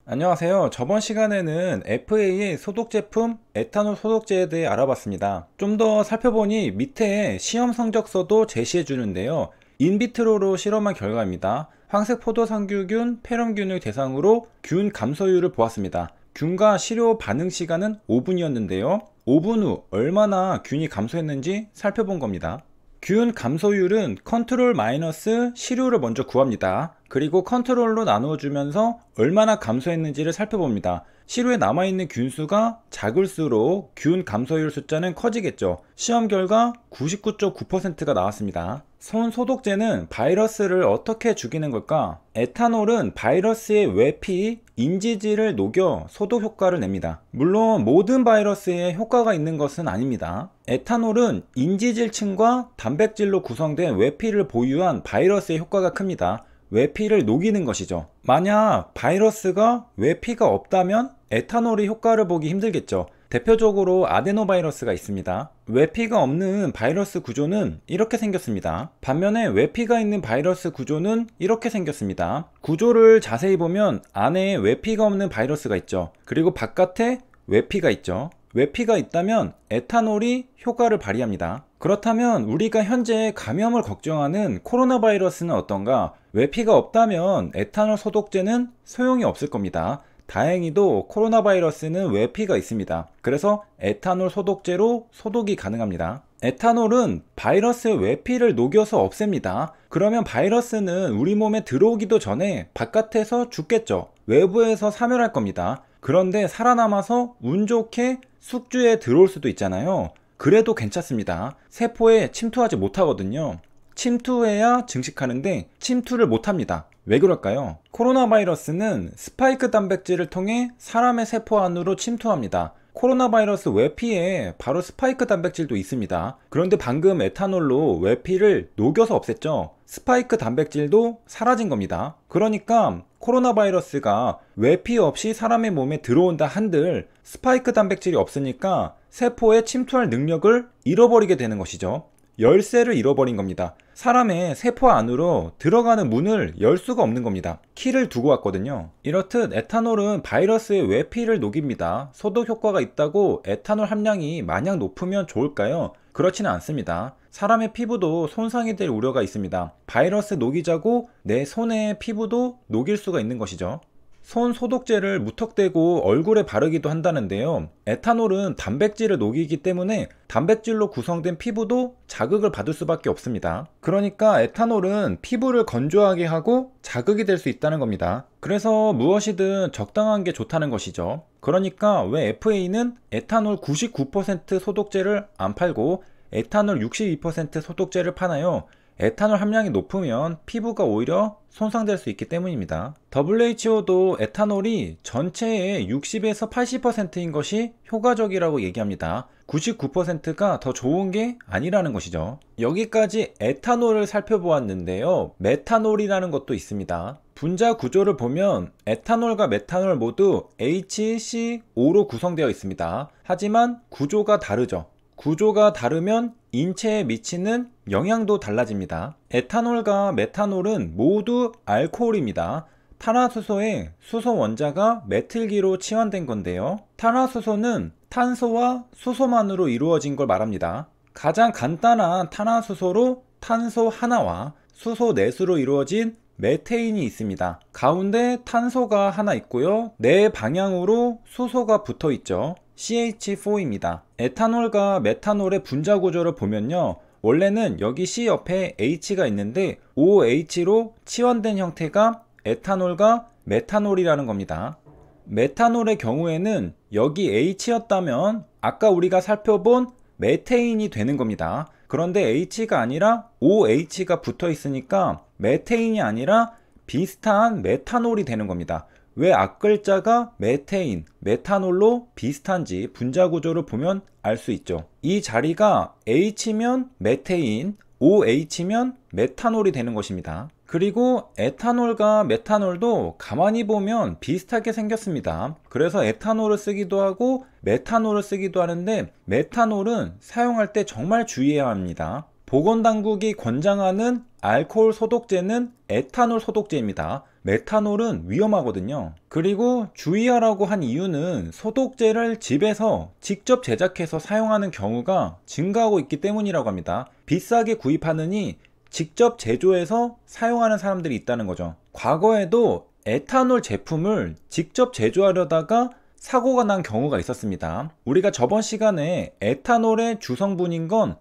안녕하세요. 저번 시간에는 FA의 소독 제품 에탄올 소독제에 대해 알아봤습니다. 좀 더 살펴보니 밑에 시험 성적서도 제시해 주는데요. 인비트로로 실험한 결과입니다. 황색 포도상규균, 폐렴균을 대상으로 균 감소율을 보았습니다. 균과 시료 반응 시간은 5분이었는데요. 5분 후 얼마나 균이 감소했는지 살펴본 겁니다. 균 감소율은 컨트롤 마이너스 시료를 먼저 구합니다. 그리고 컨트롤로 나누어주면서 얼마나 감소했는지를 살펴봅니다. 시료에 남아있는 균수가 작을수록 균 감소율 숫자는 커지겠죠. 시험 결과 99.9%가 나왔습니다. 손 소독제는 바이러스를 어떻게 죽이는 걸까? 에탄올은 바이러스의 외피, 인지질을 녹여 소독 효과를 냅니다. 물론 모든 바이러스에 효과가 있는 것은 아닙니다. 에탄올은 인지질층과 단백질로 구성된 외피를 보유한 바이러스의 효과가 큽니다. 외피를 녹이는 것이죠. 만약 바이러스가 외피가 없다면 에탄올의 효과를 보기 힘들겠죠. 대표적으로 아데노바이러스가 있습니다. 외피가 없는 바이러스 구조는 이렇게 생겼습니다. 반면에 외피가 있는 바이러스 구조는 이렇게 생겼습니다. 구조를 자세히 보면 안에 외피가 없는 바이러스가 있죠. 그리고 바깥에 외피가 있죠. 외피가 있다면 에탄올이 효과를 발휘합니다. 그렇다면 우리가 현재 감염을 걱정하는 코로나 바이러스는 어떤가? 외피가 없다면 에탄올 소독제는 소용이 없을 겁니다. 다행히도 코로나 바이러스는 외피가 있습니다. 그래서 에탄올 소독제로 소독이 가능합니다. 에탄올은 바이러스의 외피를 녹여서 없앱니다. 그러면 바이러스는 우리 몸에 들어오기도 전에 바깥에서 죽겠죠. 외부에서 사멸할 겁니다. 그런데 살아남아서 운 좋게 숙주에 들어올 수도 있잖아요. 그래도 괜찮습니다. 세포에 침투하지 못하거든요. 침투해야 증식하는데 침투를 못합니다. 왜 그럴까요? 코로나 바이러스는 스파이크 단백질을 통해 사람의 세포 안으로 침투합니다. 코로나 바이러스 외피에 바로 스파이크 단백질도 있습니다. 그런데 방금 에탄올로 외피를 녹여서 없앴죠. 스파이크 단백질도 사라진 겁니다. 그러니까 코로나 바이러스가 외피 없이 사람의 몸에 들어온다 한들 스파이크 단백질이 없으니까 세포에 침투할 능력을 잃어버리게 되는 것이죠. 열쇠를 잃어버린 겁니다. 사람의 세포 안으로 들어가는 문을 열 수가 없는 겁니다. 키를 두고 왔거든요. 이렇듯 에탄올은 바이러스의 외피를 녹입니다. 소독 효과가 있다고 에탄올 함량이 마냥 높으면 좋을까요? 그렇지는 않습니다. 사람의 피부도 손상이 될 우려가 있습니다. 바이러스 녹이자고 내 손의 피부도 녹일 수가 있는 것이죠. 손 소독제를 무턱대고 얼굴에 바르기도 한다는데요. 에탄올은 단백질을 녹이기 때문에 단백질로 구성된 피부도 자극을 받을 수밖에 없습니다. 그러니까 에탄올은 피부를 건조하게 하고 자극이 될 수 있다는 겁니다. 그래서 무엇이든 적당한 게 좋다는 것이죠. 그러니까 왜 FA는 에탄올 99% 소독제를 안 팔고 에탄올 62% 소독제를 파나요? 에탄올 함량이 높으면 피부가 오히려 손상될 수 있기 때문입니다. WHO도 에탄올이 전체의 60에서 80%인 것이 효과적이라고 얘기합니다. 99%가 더 좋은 게 아니라는 것이죠. 여기까지 에탄올을 살펴보았는데요. 메탄올이라는 것도 있습니다. 분자 구조를 보면 에탄올과 메탄올 모두 HCO로 구성되어 있습니다. 하지만 구조가 다르죠. 구조가 다르면 인체에 미치는 영향도 달라집니다. 에탄올과 메탄올은 모두 알코올입니다. 탄화수소의 수소 원자가 메틸기로 치환된 건데요. 탄화수소는 탄소와 수소만으로 이루어진 걸 말합니다. 가장 간단한 탄화수소로 탄소 하나와 수소 네수로 이루어진 메테인이 있습니다. 가운데 탄소가 하나 있고요. 네 방향으로 수소가 붙어 있죠. CH4입니다. 에탄올과 메탄올의 분자 구조를 보면요. 원래는 여기 C 옆에 H가 있는데 OH로 치환된 형태가 에탄올과 메탄올이라는 겁니다. 메탄올의 경우에는 여기 H였다면 아까 우리가 살펴본 메테인이 되는 겁니다. 그런데 H가 아니라 OH가 붙어 있으니까 메테인이 아니라 비슷한 메탄올이 되는 겁니다. 왜 앞글자가 메테인, 메탄올로 비슷한지 분자 구조를 보면 알 수 있죠. 이 자리가 H면 메테인, OH면 메탄올이 되는 것입니다. 그리고 에탄올과 메탄올도 가만히 보면 비슷하게 생겼습니다. 그래서 에탄올을 쓰기도 하고 메탄올을 쓰기도 하는데 메탄올은 사용할 때 정말 주의해야 합니다. 보건당국이 권장하는 알코올 소독제는 에탄올 소독제입니다. 메탄올은 위험하거든요. 그리고 주의하라고 한 이유는 소독제를 집에서 직접 제작해서 사용하는 경우가 증가하고 있기 때문이라고 합니다. 비싸게 구입하느니 직접 제조해서 사용하는 사람들이 있다는 거죠. 과거에도 에탄올 제품을 직접 제조하려다가 사고가 난 경우가 있었습니다. 우리가 저번 시간에 에탄올의 주성분인 건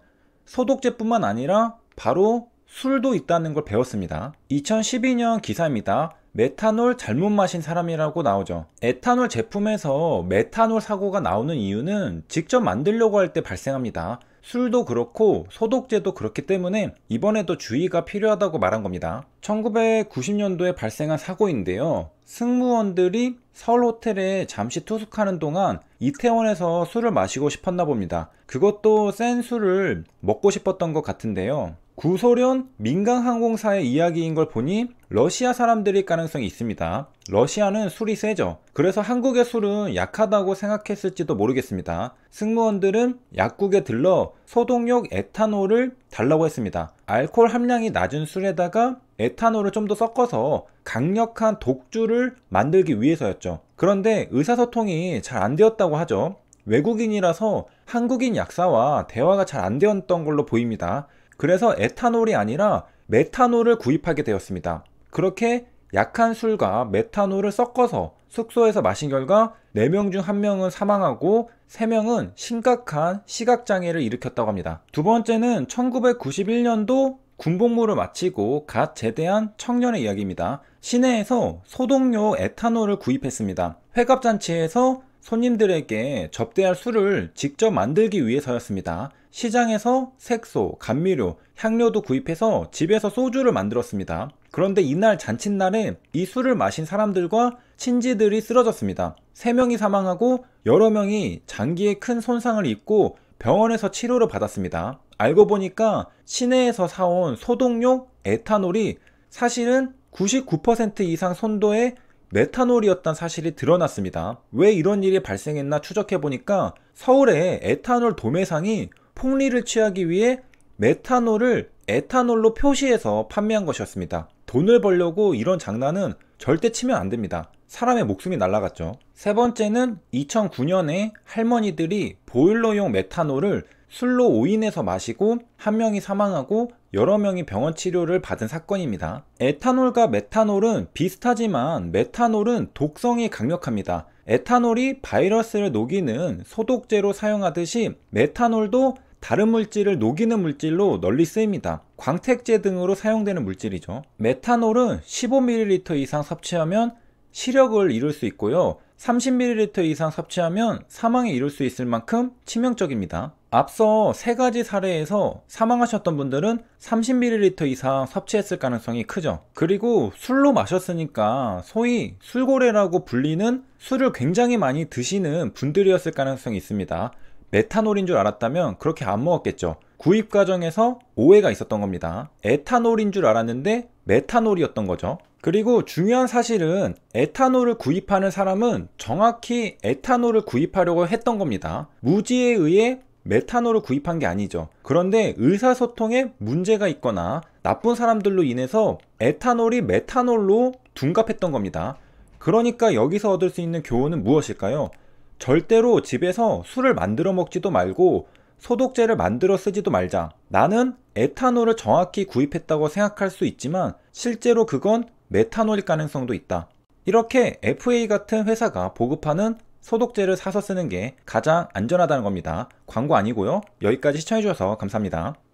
소독제뿐만 아니라 바로 술도 있다는 걸 배웠습니다. 2012년 기사입니다. 메탄올 잘못 마신 사람이라고 나오죠. 에탄올 제품에서 메탄올 사고가 나오는 이유는 직접 만들려고 할 때 발생합니다. 술도 그렇고 소독제도 그렇기 때문에 이번에도 주의가 필요하다고 말한 겁니다. 1990년도에 발생한 사고인데요. 승무원들이 서울 호텔에 잠시 투숙하는 동안 이태원에서 술을 마시고 싶었나 봅니다. 그것도 센 술을 먹고 싶었던 것 같은데요. 구소련 민간항공사의 이야기인 걸 보니 러시아 사람들일 가능성이 있습니다. 러시아는 술이 세죠. 그래서 한국의 술은 약하다고 생각했을지도 모르겠습니다. 승무원들은 약국에 들러 소독용 에탄올을 달라고 했습니다. 알코올 함량이 낮은 술에다가 에탄올을 좀 더 섞어서 강력한 독주를 만들기 위해서였죠. 그런데 의사소통이 잘 안 되었다고 하죠. 외국인이라서 한국인 약사와 대화가 잘 안 되었던 걸로 보입니다. 그래서 에탄올이 아니라 메탄올을 구입하게 되었습니다. 그렇게 약한 술과 메탄올을 섞어서 숙소에서 마신 결과 4명 중 1명은 사망하고 3명은 심각한 시각장애를 일으켰다고 합니다. 두 번째는 1991년도 군복무를 마치고 갓 제대한 청년의 이야기입니다. 시내에서 소독용 에탄올을 구입했습니다. 회갑잔치에서 손님들에게 접대할 술을 직접 만들기 위해서였습니다. 시장에서 색소, 감미료, 향료도 구입해서 집에서 소주를 만들었습니다. 그런데 이날 잔칫날에 이 술을 마신 사람들과 친지들이 쓰러졌습니다. 3명이 사망하고 여러 명이 장기에 큰 손상을 입고 병원에서 치료를 받았습니다. 알고 보니까 시내에서 사온 소독용 에탄올이 사실은 99% 이상 선도의 메탄올이었던 사실이 드러났습니다. 왜 이런 일이 발생했나 추적해보니까 서울의 에탄올 도매상이 폭리를 취하기 위해 메탄올을 에탄올로 표시해서 판매한 것이었습니다. 돈을 벌려고 이런 장난은 절대 치면 안 됩니다. 사람의 목숨이 날아갔죠. 세 번째는 2009년에 할머니들이 보일러용 메탄올을 술로 오인해서 마시고 1명이 사망하고 여러 명이 병원 치료를 받은 사건입니다. 에탄올과 메탄올은 비슷하지만 메탄올은 독성이 강력합니다. 에탄올이 바이러스를 녹이는 소독제로 사용하듯이 메탄올도 다른 물질을 녹이는 물질로 널리 쓰입니다. 광택제 등으로 사용되는 물질이죠. 메탄올은 15ml 이상 섭취하면 시력을 잃을 수 있고요. 30ml 이상 섭취하면 사망에 이를 수 있을 만큼 치명적입니다. 앞서 3가지 사례에서 사망하셨던 분들은 30ml 이상 섭취했을 가능성이 크죠. 그리고 술로 마셨으니까 소위 술고래라고 불리는 술을 굉장히 많이 드시는 분들이었을 가능성이 있습니다. 메탄올인 줄 알았다면 그렇게 안 먹었겠죠. 구입 과정에서 오해가 있었던 겁니다. 에탄올인 줄 알았는데 메탄올이었던 거죠. 그리고 중요한 사실은 에탄올을 구입하는 사람은 정확히 에탄올을 구입하려고 했던 겁니다. 무지에 의해 메탄올을 구입한 게 아니죠. 그런데 의사소통에 문제가 있거나 나쁜 사람들로 인해서 에탄올이 메탄올로 둔갑했던 겁니다. 그러니까 여기서 얻을 수 있는 교훈은 무엇일까요? 절대로 집에서 술을 만들어 먹지도 말고 소독제를 만들어 쓰지도 말자. 나는 에탄올을 정확히 구입했다고 생각할 수 있지만 실제로 그건 메탄올일 가능성도 있다. 이렇게 FA 같은 회사가 보급하는 소독제를 사서 쓰는 게 가장 안전하다는 겁니다. 광고 아니고요. 여기까지 시청해주셔서 감사합니다.